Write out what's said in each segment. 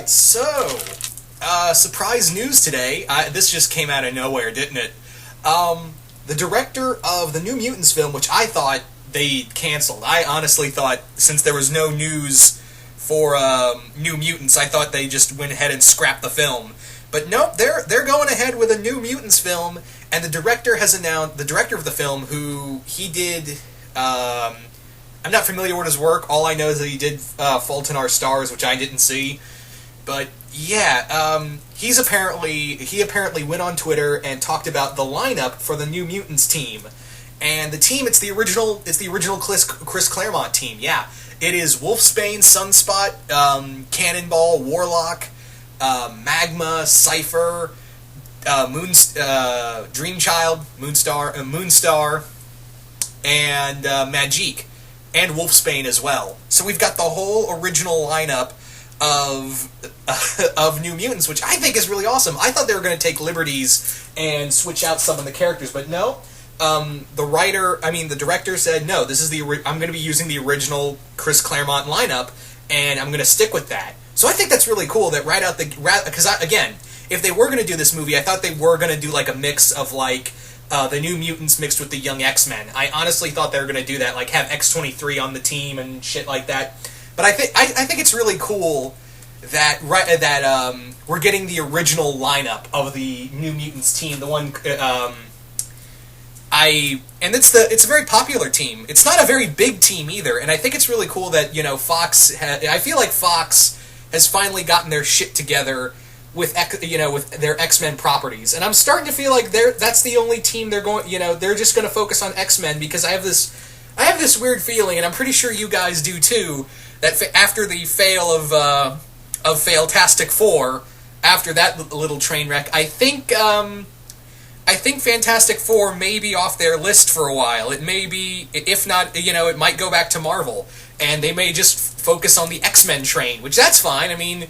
Alright, so, surprise news today. This just came out of nowhere, didn't it? The director of the New Mutants film, which I thought they canceled. I honestly thought, since there was no news for New Mutants, I thought they just went ahead and scrapped the film. But nope, they're going ahead with a New Mutants film, and the director has announced, the director of the film, who he did, I'm not familiar with his work. All I know is that he did Fault in Our Stars, which I didn't see. But yeah, he apparently went on Twitter and talked about the lineup for the New Mutants team. And the team, it's the original Chris Claremont team. Yeah, it is Wolfsbane, Sunspot, Cannonball, Warlock, Magma, Cypher, Dreamchild, Moonstar, and Magique, and Wolfsbane as well. So we've got the whole original lineup of New Mutants, which I think is really awesome. I thought they were going to take liberties and switch out some of the characters, but no. The director said, no, this is I'm going to be using the original Chris Claremont lineup, and I'm going to stick with that. So I think that's really cool that because again, if they were going to do this movie, I thought they were going to do like a mix of like the New Mutants mixed with the Young X-Men. I honestly thought they were going to do that, like have X-23 on the team and shit like that. But I think it's really cool that we're getting the original lineup of the New Mutants team, the one it's a very popular team. It's not a very big team either, and I think it's really cool that Fox. I feel like Fox has finally gotten their shit together with their X-Men properties, and I'm starting to feel like that's the only team they're going. They're just going to focus on X-Men because I have this weird feeling, and I'm pretty sure you guys do too, that after the fail of Failtastic Four, after that little train wreck, I think Fantastic Four may be off their list for a while. It may be, if not, it might go back to Marvel, and they may just focus on the X-Men train, which that's fine. I mean,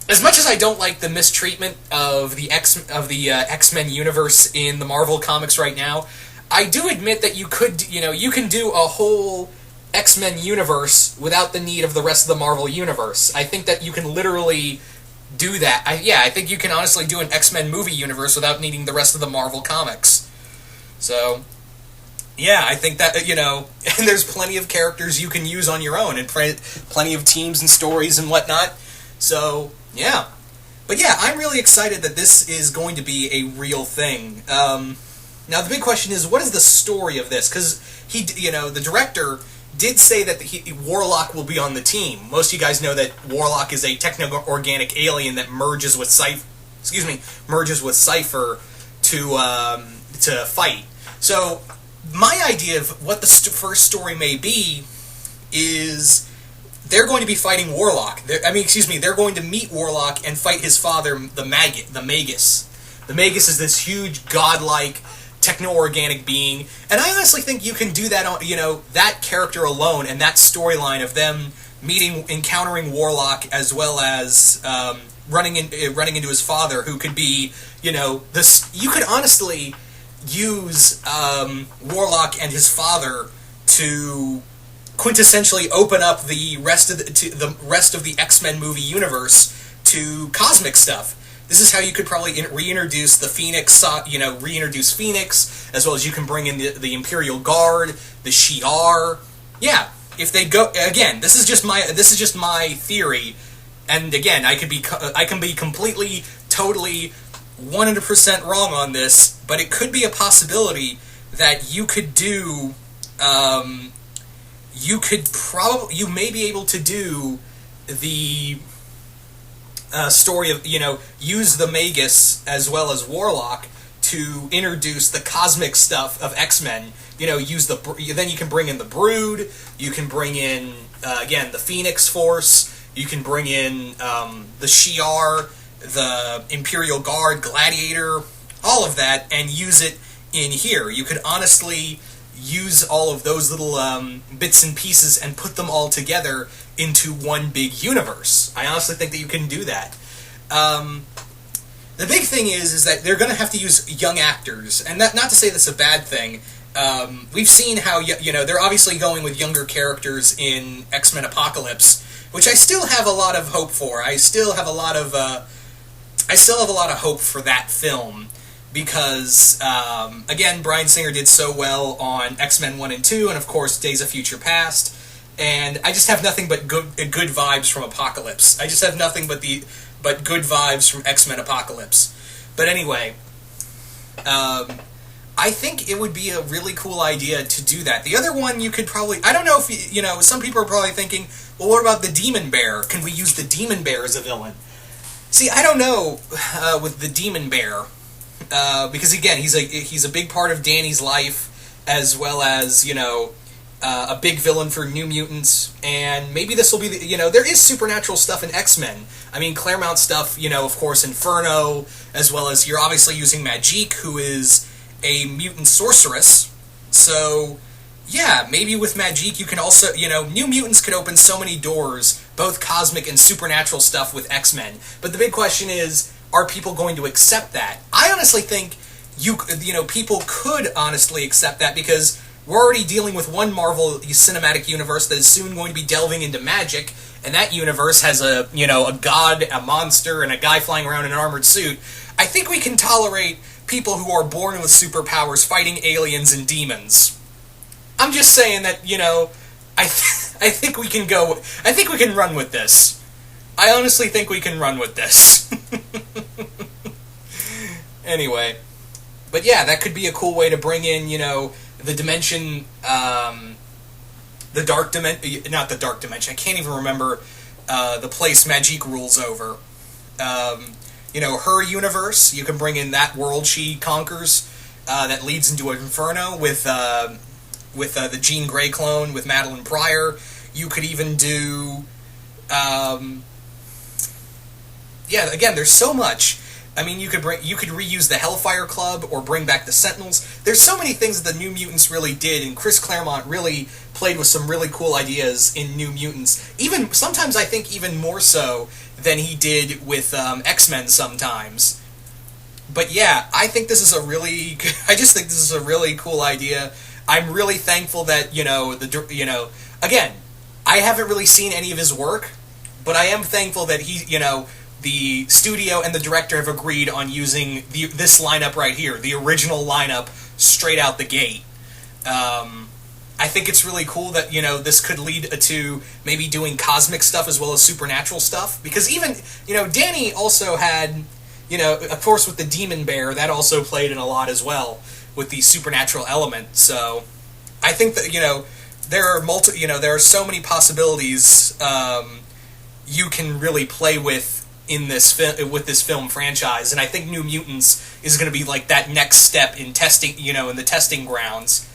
as much as I don't like the mistreatment of the X-Men universe in the Marvel comics right now, I do admit that you can do a whole X-Men universe without the need of the rest of the Marvel universe. I think that you can literally do that. I think you can honestly do an X-Men movie universe without needing the rest of the Marvel comics. So, yeah, I think that, and there's plenty of characters you can use on your own, and plenty of teams and stories and whatnot. So, yeah. But yeah, I'm really excited that this is going to be a real thing. Now, the big question is, what is the story of this? Because the director did say that Warlock will be on the team. Most of you guys know that Warlock is a techno-organic alien that merges with Cypher to fight. So, my idea of what the first story may be is they're going to be fighting Warlock. They're going to meet Warlock and fight his father, the Magus. The Magus is this huge, godlike techno-organic being, and I honestly think you can do that on, that character alone and that storyline of them encountering Warlock, as well as running into his father, who could be, you could honestly use Warlock and his father to quintessentially open up the rest of the X-Men movie universe to cosmic stuff. This is how you could probably reintroduce the Phoenix, reintroduce Phoenix, as well as you can bring in the Imperial Guard, the Shi'ar. Yeah, if they go again, this is just my theory, and again, I can be completely, totally, 100% wrong on this, but it could be a possibility that you could do. You may be able to do the story of, use the Magus as well as Warlock to introduce the cosmic stuff of X-Men. Then you can bring in the Brood, you can bring in, again, the Phoenix Force, you can bring in the Shi'ar, the Imperial Guard, Gladiator, all of that, and use it in here. You could honestly use all of those little bits and pieces and put them all together into one big universe. I honestly think that you can do that. The big thing is that they're going to have to use young actors, and not to say that's a bad thing. We've seen how they're obviously going with younger characters in X-Men Apocalypse, which I still have a lot of hope for. I still have a lot of hope for that film because, again, Bryan Singer did so well on X-Men 1 and 2, and of course Days of Future Past, and I just have nothing but good vibes from Apocalypse. I just have nothing but good vibes from X-Men Apocalypse. But anyway, I think it would be a really cool idea to do that. The other one you could probably... I don't know if, you know, some people are probably thinking, well, what about the Demon Bear? Can we use the Demon Bear as a villain? See, I don't know with the Demon Bear, because, again, he's a big part of Danny's life, as well as, you know, a big villain for New Mutants, and maybe this will be, you know, there is supernatural stuff in X-Men. I mean, Claremont stuff, you know, of course, Inferno, as well as you're obviously using Magique, who is a mutant sorceress, so, yeah, maybe with Magique you can also, you know, New Mutants could open so many doors, both cosmic and supernatural stuff with X-Men, but the big question is, are people going to accept that? I honestly think, you know, people could honestly accept that, because we're already dealing with one Marvel Cinematic Universe that is soon going to be delving into magic, and that universe has a, you know, a god, a monster, and a guy flying around in an armored suit. I think we can tolerate people who are born with superpowers fighting aliens and demons. I'm just saying that, you know, I think we can run with this. I honestly think we can run with this. Anyway. But yeah, that could be a cool way to bring in, you know, the dimension, the dark dimension, not the dark dimension, I can't even remember the place Magique rules over. You know, her universe, you can bring in that world she conquers, that leads into Inferno with the Jean Grey clone, with Madeline Pryor. You could even do, yeah, again, there's so much. I mean, you could reuse the Hellfire Club or bring back the Sentinels. There's so many things that the New Mutants really did, and Chris Claremont really played with some really cool ideas in New Mutants. Even sometimes, I think, even more so than he did with X-Men sometimes. But yeah, I think this is I just think this is a really cool idea. I'm really thankful that, you know, again, I haven't really seen any of his work, but I am thankful that he, you know, the studio and the director have agreed on using this lineup right here, the original lineup, straight out the gate. I think it's really cool that, you know, this could lead to maybe doing cosmic stuff as well as supernatural stuff. Because even, you know, Danny also had, you know, of course with the Demon Bear, that also played in a lot as well with the supernatural element. So I think that, you know, there are so many possibilities you can really play with in this with this film franchise, and I think New Mutants is going to be like that next step in testing, you know, in the testing grounds.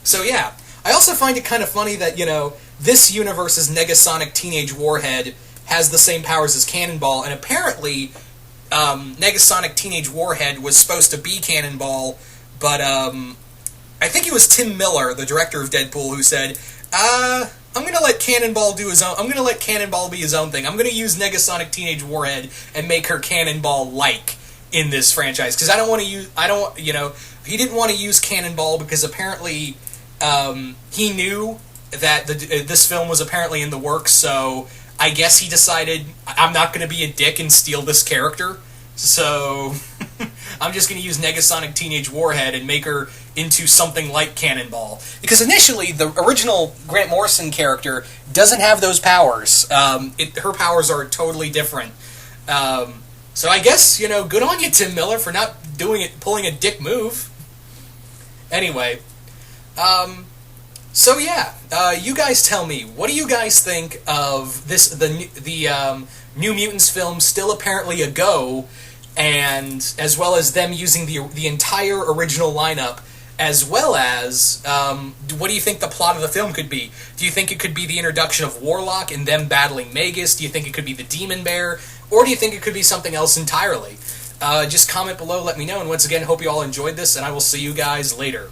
So yeah, I also find it kind of funny that, you know, this universe's Negasonic Teenage Warhead has the same powers as Cannonball, and apparently Negasonic Teenage Warhead was supposed to be Cannonball, but I think it was Tim Miller, the director of Deadpool, who said, I'm going to let Cannonball do his own... I'm going to let Cannonball be his own thing. I'm going to use Negasonic Teenage Warhead and make her Cannonball-like in this franchise. Because I don't want to use... you know... He didn't want to use Cannonball because apparently he knew that this film was apparently in the works, so I guess he decided, I'm not going to be a dick and steal this character. So I'm just going to use Negasonic Teenage Warhead and make her into something like Cannonball. Because initially, the original Grant Morrison character doesn't have those powers. Her powers are totally different. So I guess, you know, good on you, Tim Miller, for not pulling a dick move. Anyway, so yeah, you guys tell me, what do you guys think of the New Mutants film, still apparently a go, and as well as them using the entire original lineup, as well as what do you think the plot of the film could be? Do you think it could be the introduction of Warlock and them battling Magus? Do you think it could be the Demon Bear? Or do you think it could be something else entirely? Just comment below, let me know, and once again, hope you all enjoyed this, and I will see you guys later.